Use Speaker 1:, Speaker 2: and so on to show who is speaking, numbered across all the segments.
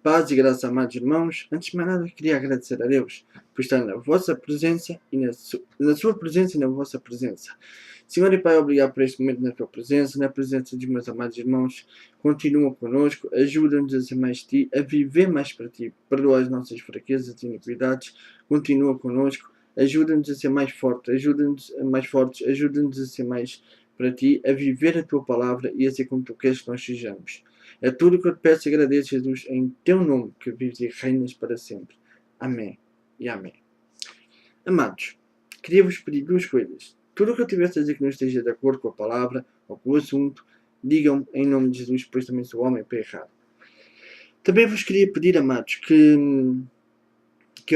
Speaker 1: Paz e graça, amados irmãos. Antes de mais nada, queria agradecer a Deus por estar na vossa presença e na sua presença e na vossa presença. Senhor e Pai, obrigado por este momento na tua presença, na presença dos meus amados irmãos. Continua connosco, ajuda-nos a ser mais ti, a viver mais para ti. Perdoa as nossas fraquezas e iniquidades. Continua connosco, ajuda-nos a ser mais fortes, ajuda-nos a ser mais para ti, a viver a tua palavra e a ser como tu queres que nós sejamos. É tudo o que eu te peço e agradeço, Jesus, em teu nome, que vives e reinas para sempre. Amém e amém. Amados, queria-vos pedir duas coisas. Tudo o que eu tivesse a dizer que não esteja de acordo com a palavra ou com o assunto, digam em nome de Jesus, pois também sou homem para errar. Também vos queria pedir, amados, que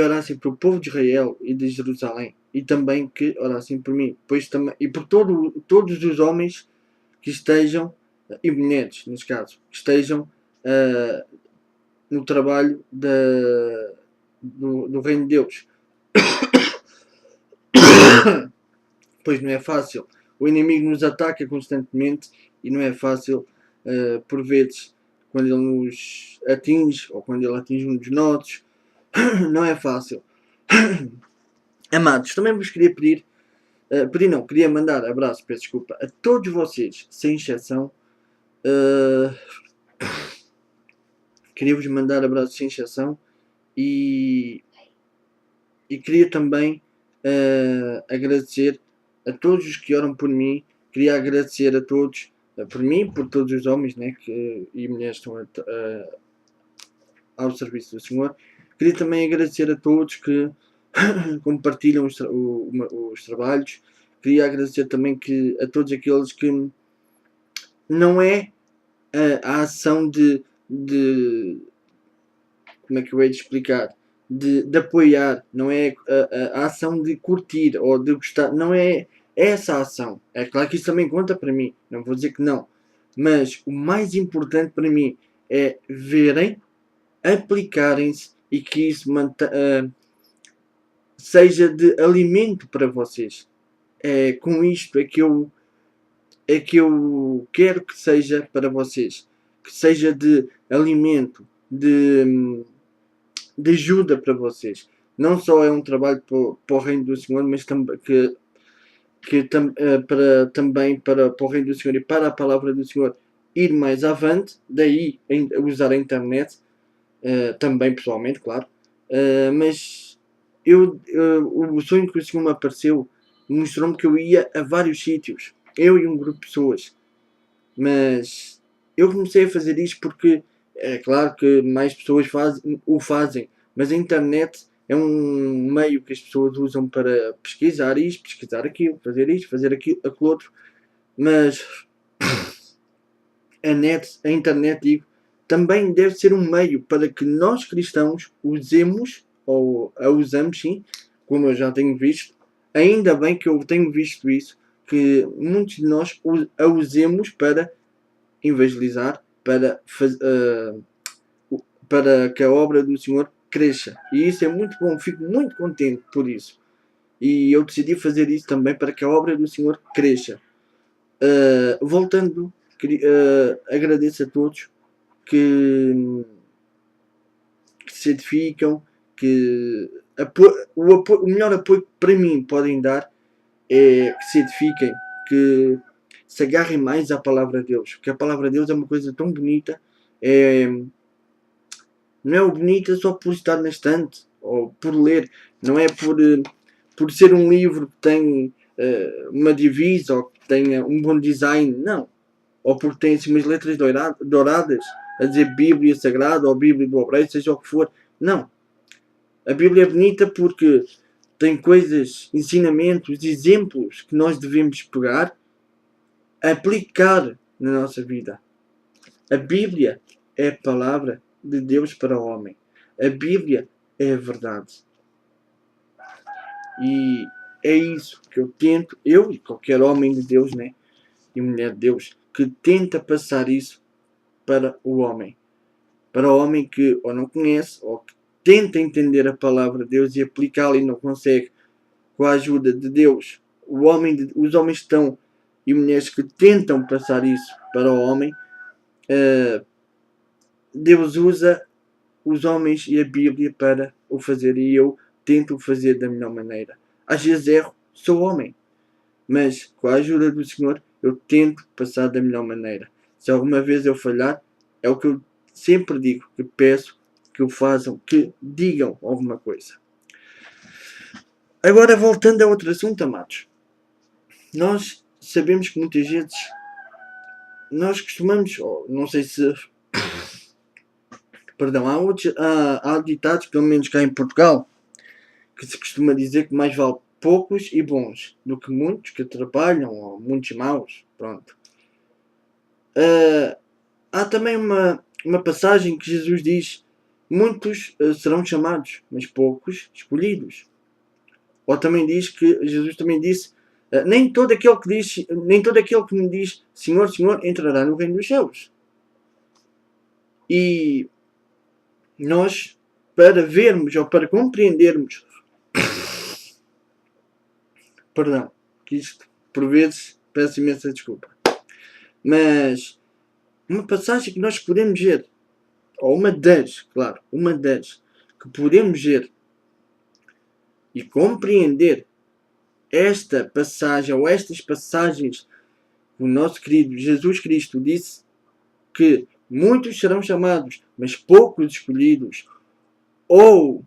Speaker 1: orassem para o povo de Israel e de Jerusalém, e também que orassem por mim, pois também, e por todos os homens que estejam, e mulheres, neste caso, que estejam no trabalho do reino de Deus. Pois não é fácil. O inimigo nos ataca constantemente e não é fácil, por vezes, quando ele nos atinge ou quando ele atinge um dos nossos. Não é fácil. Amados, também vos queria queria mandar abraço, peço desculpa, a todos vocês, sem exceção. Queria-vos mandar abraços sem exceção e queria também agradecer a todos os que oram por mim. Queria agradecer a todos, por mim, por todos os homens, né, e mulheres que estão ao serviço do Senhor. Queria também agradecer a todos que compartilham os trabalhos. Queria agradecer também a todos aqueles que não é a ação de como é que eu hei de explicar? De apoiar, não é a ação de curtir ou de gostar, não é essa a ação. É claro que isso também conta para mim, não vou dizer que não, mas o mais importante para mim é verem, aplicarem-se e que isso seja de alimento para vocês. É com isto é que eu quero que seja para vocês, que seja de alimento, de ajuda para vocês. Não só é um trabalho para o reino do Senhor, mas também para o reino do Senhor e para a palavra do Senhor ir mais avante. Daí usar a internet, também pessoalmente, claro. Mas o sonho que o Senhor me apareceu mostrou-me que eu ia a vários sítios, eu e um grupo de pessoas, mas eu comecei a fazer isto porque é claro que mais pessoas o fazem, mas a internet é um meio que as pessoas usam para pesquisar isto, pesquisar aquilo, fazer isto, fazer aquilo, aquilo outro, mas a internet, digo, também deve ser um meio para que nós cristãos usemos, ou a usamos sim, como eu já tenho visto. Ainda bem que eu tenho visto isso, que muitos de nós a usemos para evangelizar, para que a obra do Senhor cresça. E isso é muito bom, fico muito contente por isso. E eu decidi fazer isso também para que a obra do Senhor cresça. Voltando, agradeço a todos que se edificam, que o melhor apoio que para mim podem dar é que se edifiquem, que se agarrem mais à palavra de Deus, porque a palavra de Deus é uma coisa tão bonita. Não é bonita só por estar na estante ou por ler, não é por ser um livro que tem uma divisa ou que tenha um bom design, não, ou porque tem assim umas letras douradas a dizer Bíblia Sagrada ou Bíblia do Obreiro, seja o que for. Não, a Bíblia é bonita porque tem coisas, ensinamentos, exemplos que nós devemos pegar, aplicar na nossa vida. A Bíblia é a palavra de Deus para o homem. A Bíblia é a verdade. E é isso que eu tento, eu e qualquer homem de Deus, né, e mulher de Deus, que tenta passar isso para o homem. Para o homem que ou não conhece, ou que tenta entender a palavra de Deus e aplicá-la e não consegue, com a ajuda de Deus. Os homens estão e mulheres que tentam passar isso para o homem, Deus usa os homens e a Bíblia para o fazer, e eu tento o fazer da melhor maneira. Às vezes erro, sou homem, mas com a ajuda do Senhor eu tento passar da melhor maneira. Se alguma vez eu falhar, é o que eu sempre digo, que peço que o façam, que digam alguma coisa. Agora, voltando a outro assunto, amados. Nós sabemos que muitas vezes nós costumamos, não sei se... Perdão, há ditados, pelo menos cá em Portugal, que se costuma dizer que mais vale poucos e bons do que muitos que atrapalham, ou muitos maus. Pronto. Há também uma passagem que Jesus diz: muitos serão chamados, mas poucos escolhidos. Ou também diz que Jesus também disse: nem todo aquele que me diz Senhor, Senhor, entrará no reino dos céus. E nós, para vermos ou para compreendermos, perdão, que isto por vezes peço imensa desculpa, mas uma passagem que nós podemos ver, ou uma das que podemos ver e compreender esta passagem ou estas passagens, o nosso querido Jesus Cristo disse que muitos serão chamados, mas poucos escolhidos, ou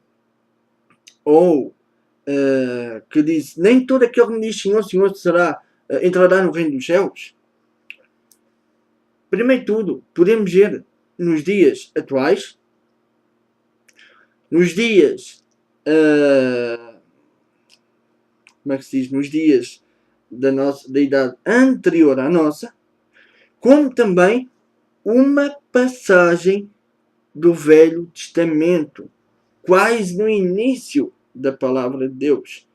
Speaker 1: que diz: nem todo aquele que me diz Senhor, Senhor entrará no reino dos céus. Primeiro de tudo, podemos ver nos dias atuais, nos dias como é que se diz? Nos dias da idade anterior à nossa, como também uma passagem do Velho Testamento, quase no início da palavra de Deus.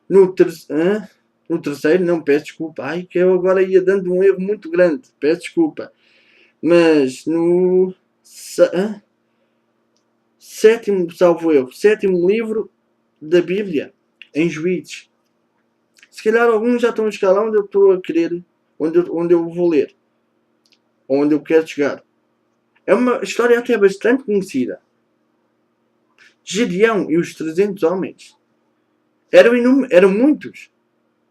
Speaker 1: No terceiro, não, peço desculpa, ai, que eu agora ia dando um erro muito grande, peço desculpa, mas no sétimo livro da Bíblia, em Juízes. Se calhar alguns já estão a chegar lá onde eu estou a querer, onde eu vou ler, ou onde eu quero chegar. É uma história até bastante conhecida. Gedeão e os 300 homens eram muitos,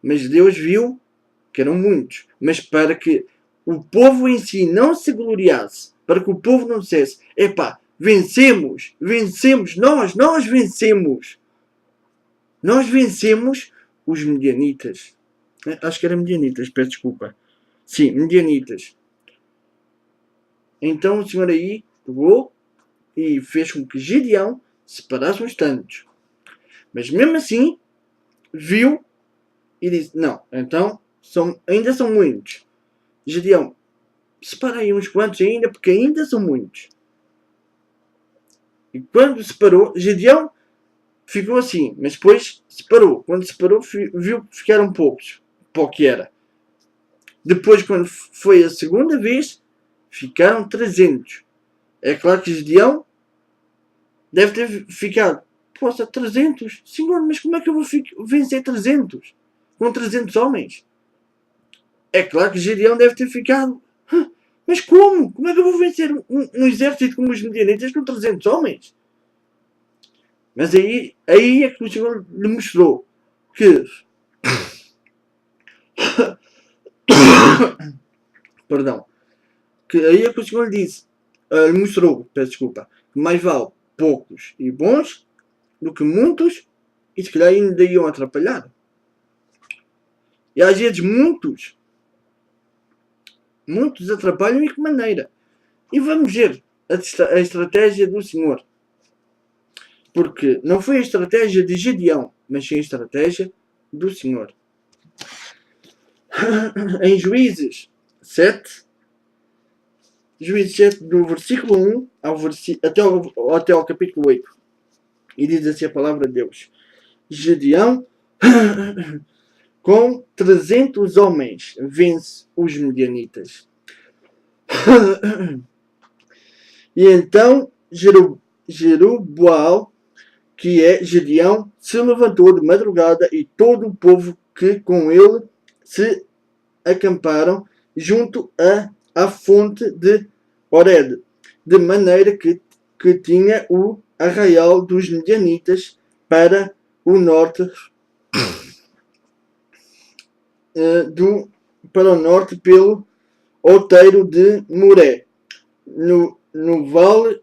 Speaker 1: mas Deus viu que eram muitos. Mas para que o povo em si não se gloriasse, para que o povo não dissesse: epá, vencemos, nós vencemos. Nós vencemos os medianitas. Acho que eram medianitas, peço desculpa. Sim, medianitas. Então o Senhor aí pegou e fez com que Gedeão separasse uns tantos. Mas mesmo assim, viu e disse: não, então ainda são muitos. Gedeão, separa aí uns quantos ainda, porque ainda são muitos. E quando separou, Gedeão ficou assim, mas depois separou. Quando separou, viu que ficaram poucos, para o que era. Depois, quando foi a segunda vez, ficaram 300. É claro que Gedeão deve ter ficado: poxa, 300? Senhor, mas como é que eu vou vencer 300? Com 300 homens? É claro que Gedeão deve ter ficado: mas como? Como é que eu vou vencer um exército como os medianitas com 300 homens? Mas aí é que o Senhor lhe mostrou que perdão, que aí é que o Senhor lhe disse, lhe mostrou, peço desculpa, que mais vale poucos e bons do que muitos, e se calhar ainda iam atrapalhar. E às vezes muitos atrapalham, e que maneira? E vamos ver a estratégia do Senhor. Porque não foi a estratégia de Gedeão, mas sim a estratégia do Senhor. Em Juízes 7, do versículo 1 até ao capítulo 8. E diz assim a palavra de Deus: Gedeão, com 300 homens, vence os medianitas. E então Jerubaal, que é Gedeão, se levantou de madrugada, e todo o povo que com ele se acamparam junto à fonte de Ored, de maneira que que tinha o arraial dos Medianitas para o norte para o norte pelo outeiro de Moré, no vale.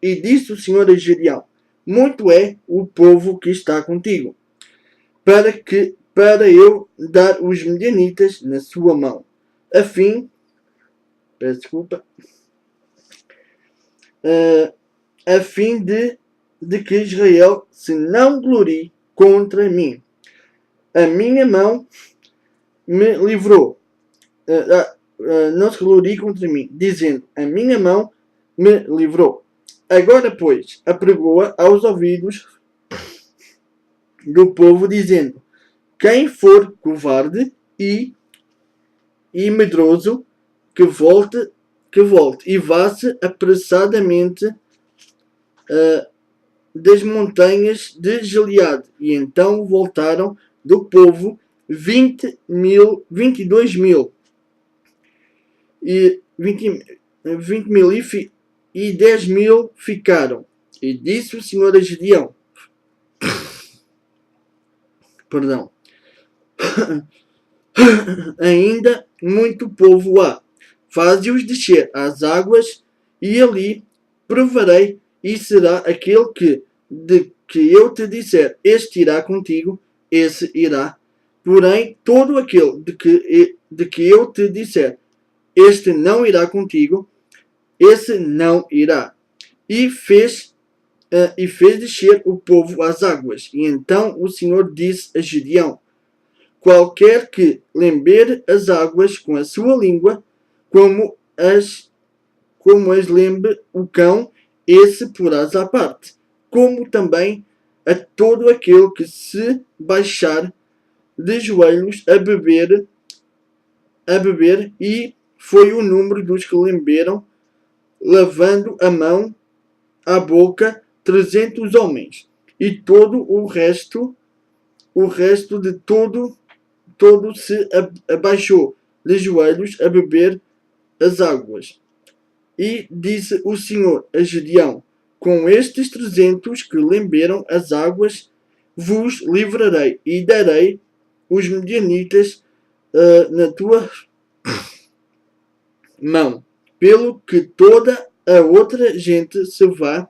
Speaker 1: E disse o Senhor a Gedeão: muito é o povo que está contigo, para eu dar os medianitas na sua mão, a fim, a fim de que Israel se não glorie contra mim. A minha mão me livrou, não se glorie contra mim, dizendo: a minha mão me livrou. Agora, pois, apregou-a aos ouvidos do povo, dizendo: quem for covarde e medroso, que volte, e vá-se apressadamente das montanhas de Gileade. E então voltaram do povo 22.000 e 20.000 e 10.000 ficaram. E disse o Senhor a Gedeão: perdão, ainda muito povo há, faze-os descer às águas, e ali provarei, e será aquele de que eu te disser, este irá contigo, esse irá. Porém, todo aquele de que eu te disser, este não irá contigo, esse não irá. E fez descer o povo às águas. E então o Senhor disse a Gedeão: qualquer que lamber as águas com a sua língua, como as lembre o cão, esse porás à parte, como também a todo aquele que se baixar de joelhos a beber, e foi o número dos que lamberam, lavando a mão à boca, 300 homens, e todo o resto de todo se abaixou de joelhos a beber as águas. E disse o Senhor a Gedeão: com estes 300 que lamberam as águas vos livrarei, e darei os medianitas na tua mão, pelo que toda a outra gente se vá,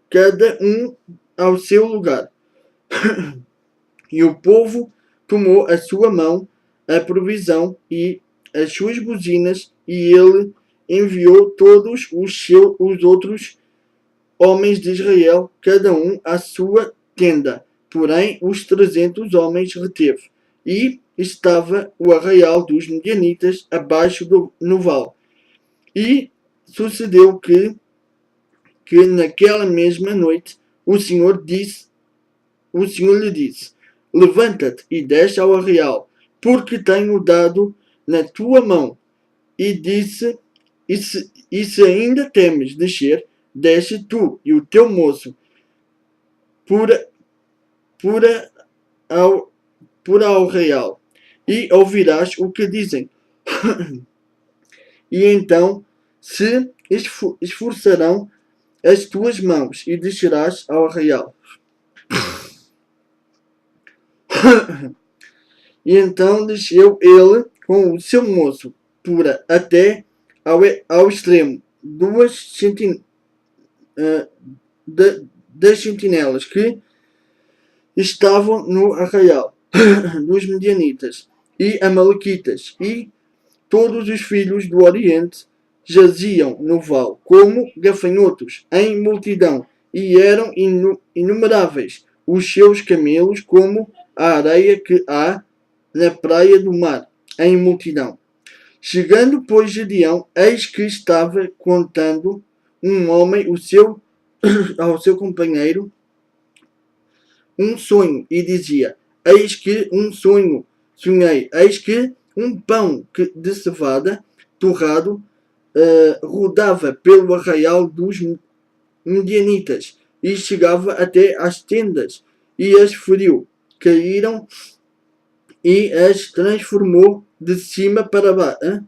Speaker 1: cada um ao seu lugar. E o povo tomou a sua mão a provisão e as suas buzinas, e ele enviou todos os outros homens de Israel, cada um à sua tenda. Porém, os 300 homens reteve. E estava o arraial dos medianitas abaixo no vale. E sucedeu que naquela mesma noite o Senhor lhe disse: levanta-te e desce ao arraial, porque tenho dado na tua mão. E disse: e se ainda temes descer, desce tu e o teu moço por ao arraial, e ouvirás o que dizem. E então se esforçarão as tuas mãos, e descerás ao arraial. E então desceu ele com o seu moço até ao extremo das sentinelas que estavam no arraial dos medianitas e amalequitas, e todos os filhos do Oriente jaziam no vale como gafanhotos em multidão, e eram inumeráveis os seus camelos como a areia que há na praia do mar, em multidão. Chegando, pois, Gedeão, eis que estava contando um homem ao seu companheiro um sonho, e dizia: eis que um sonho sonhei, eis que um pão de cevada torrado rodava pelo arraial dos medianitas, e chegava até às tendas, e as feriu, caíram, e as transformou de cima para baixo,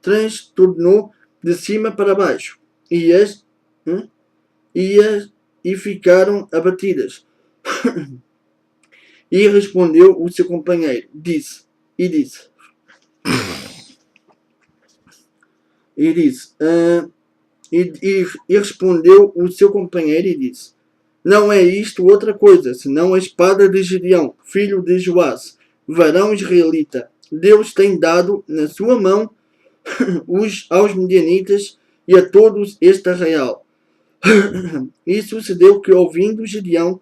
Speaker 1: transtornou de cima para baixo, e as e ficaram abatidas. E respondeu o seu companheiro, disse, respondeu o seu companheiro e disse, não é isto outra coisa, senão a espada de Gedeão, filho de Joás, varão israelita. Deus tem dado na sua mão aos medianitas e a todos este arraial. E sucedeu que, ouvindo Gedeão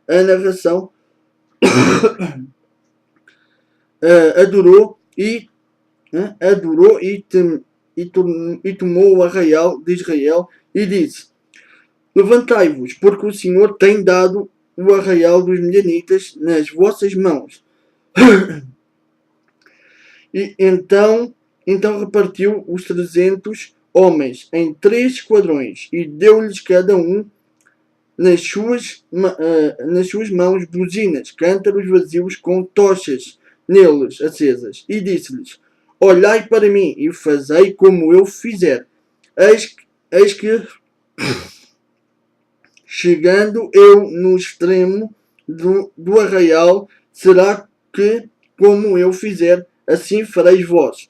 Speaker 1: a narração, adorou e tomou o arraial de Israel e disse, levantai-vos, porque o Senhor tem dado o arraial dos medianitas nas vossas mãos. E então repartiu os 300 homens em 3 esquadrões e deu-lhes cada um nas suas mãos buzinas, cântaros vazios com tochas neles acesas. E disse-lhes, olhai para mim e fazei como eu fizer. Eis que chegando eu no extremo do arraial, será que, como eu fizer, assim fareis vós.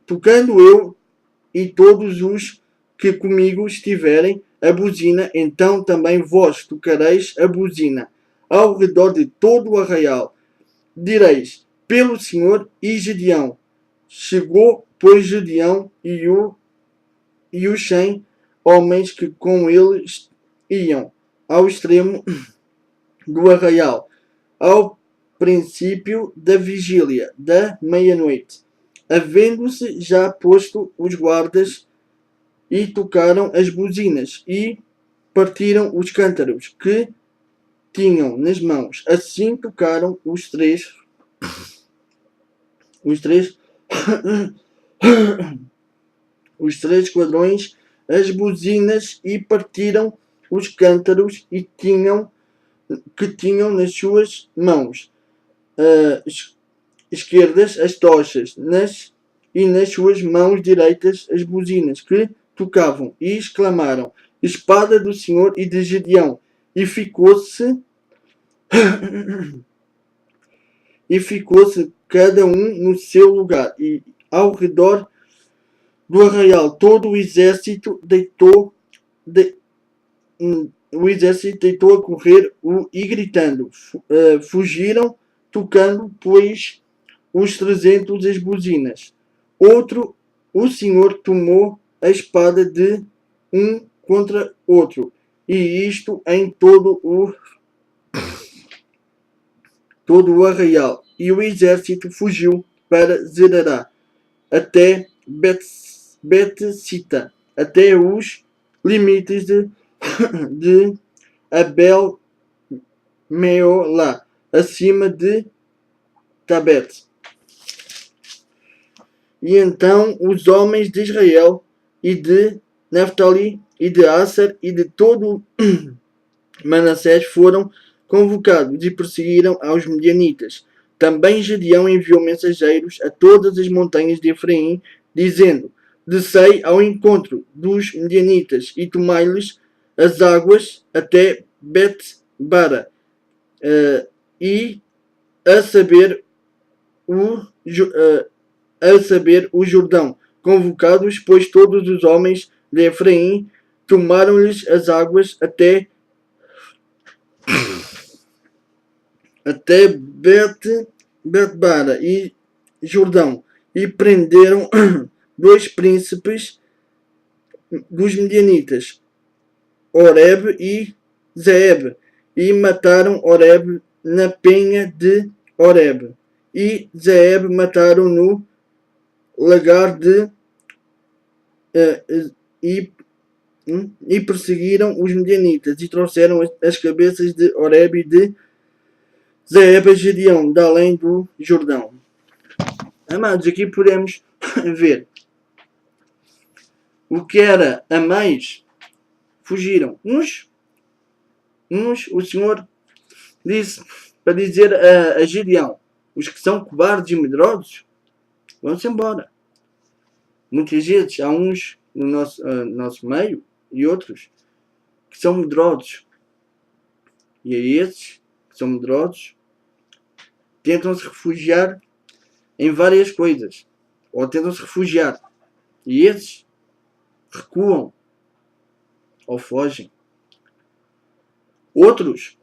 Speaker 1: Tocando eu e todos os que comigo estiverem a buzina, então também vós tocareis a buzina ao redor de todo o arraial. Direis, pelo Senhor e Gedeão. Chegou, pois, Gedeão e os 100 homens que com ele iam ao extremo do arraial, ao princípio da vigília da meia-noite, havendo-se já posto os guardas, e tocaram as buzinas e partiram os cântaros que tinham nas mãos. Assim tocaram os três os 3 esquadrões as buzinas e partiram os cântaros que tinham nas suas mãos esquerdas as tochas e nas suas mãos direitas as buzinas que tocavam, e exclamaram, espada do Senhor e de Gedeão, e ficou-se cada um no seu lugar, e ao redor do arraial todo o exército deitou a correr e gritando, fugiram, tocando, pois, os 300 as buzinas. O Senhor tomou a espada de um contra outro, e isto em todo o arraial. E o exército fugiu para Zerará, até Bet-sita, até os limites de Abel-meolá, acima de Tabet. E então os homens de Israel e de Naftali e de Asser e de todo Manassés foram convocados e perseguiram aos medianitas. Também Gedeão enviou mensageiros a todas as montanhas de Efraim, dizendo, descei ao encontro dos medianitas e tomai-lhes as águas até Bet-bara, e a saber o Jordão. Convocados, pois, todos os homens de Efraim, tomaram-lhes as águas até Bet-bara e Jordão, e prenderam 2 príncipes dos medianitas, Oreb e Zeeb, e mataram Oreb na penha de Oreb, e Zeeb mataram no lagar de e perseguiram os medianitas e trouxeram as cabeças de Oreb e de Zeeb a Gedeão, da além do Jordão. Amados, aqui podemos ver o que era a mais. Fugiram. Uns o Senhor disse para dizer a Gedeão, os que são cobardes e medrosos, vão-se embora. Muitas vezes há uns no nosso meio, e outros que são medrosos. E a esses que são medrosos tentam se refugiar em várias coisas, ou tentam se refugiar, e esses recuam ou fogem. Outros,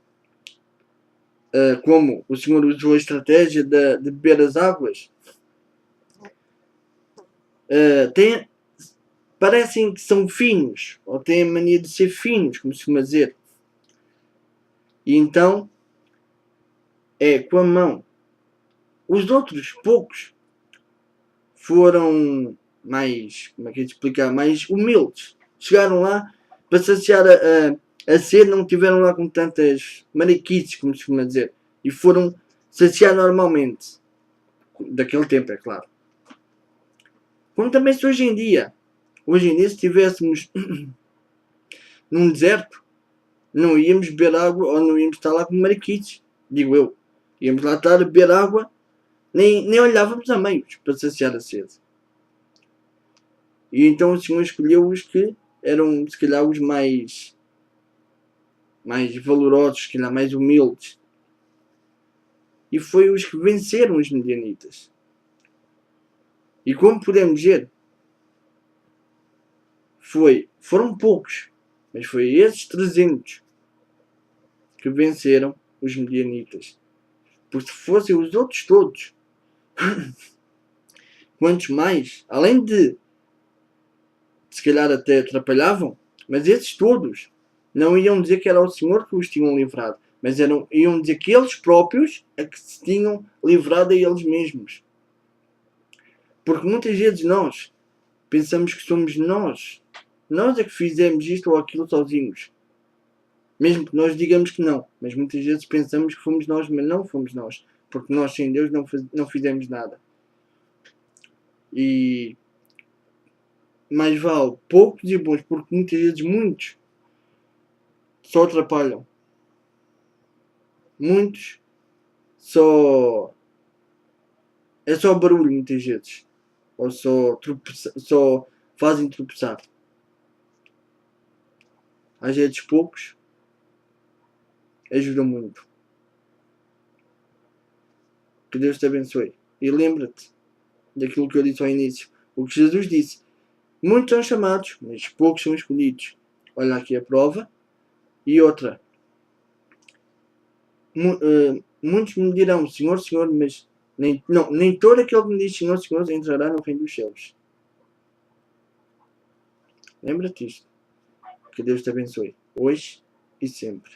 Speaker 1: como o senhor usou a estratégia de beber as águas, parecem que são finos, ou têm a mania de ser finos, como se costuma dizer. E então é com a mão. Os outros poucos foram mais, como é que é de explicar, mais humildes. Chegaram lá para saciar a sede, não tiveram lá com tantas mariquices, como se costuma dizer, e foram saciar normalmente. Daquele tempo, é claro. Como também se hoje em dia, se estivéssemos num deserto, não íamos beber água, ou não íamos estar lá com mariquices, digo eu. Íamos lá estar a beber água, nem olhávamos a meios para saciar a sede. E então o Senhor escolheu os que eram, se calhar, os mais valorosos, se calhar mais humildes. E foi os que venceram os medianitas. E como podemos ver, foram poucos, mas foi esses 300 que venceram os medianitas. Porque se fossem os outros todos, quantos mais, além de se calhar até atrapalhavam, mas esses todos não iam dizer que era o Senhor que os tinham livrado, mas iam dizer que eles próprios é que se tinham livrado a eles mesmos. Porque muitas vezes nós pensamos que somos nós é que fizemos isto ou aquilo sozinhos. Mesmo que nós digamos que não, mas muitas vezes pensamos que fomos nós, mas não fomos nós, porque nós sem Deus não fizemos nada. E mais vale poucos e bons, porque muitas vezes muitos só atrapalham. Muitos é só barulho muitas vezes, ou só fazem tropeçar. Às vezes poucos ajudam muito. Que Deus te abençoe. E lembra-te daquilo que eu disse ao início. O que Jesus disse. Muitos são chamados, mas poucos são escolhidos. Olha aqui a prova. E outra. Muitos me dirão, Senhor, Senhor, mas nem todo aquele que me diz Senhor, Senhor entrará no reino dos céus. Lembra-te disto. Que Deus te abençoe. Hoje e sempre.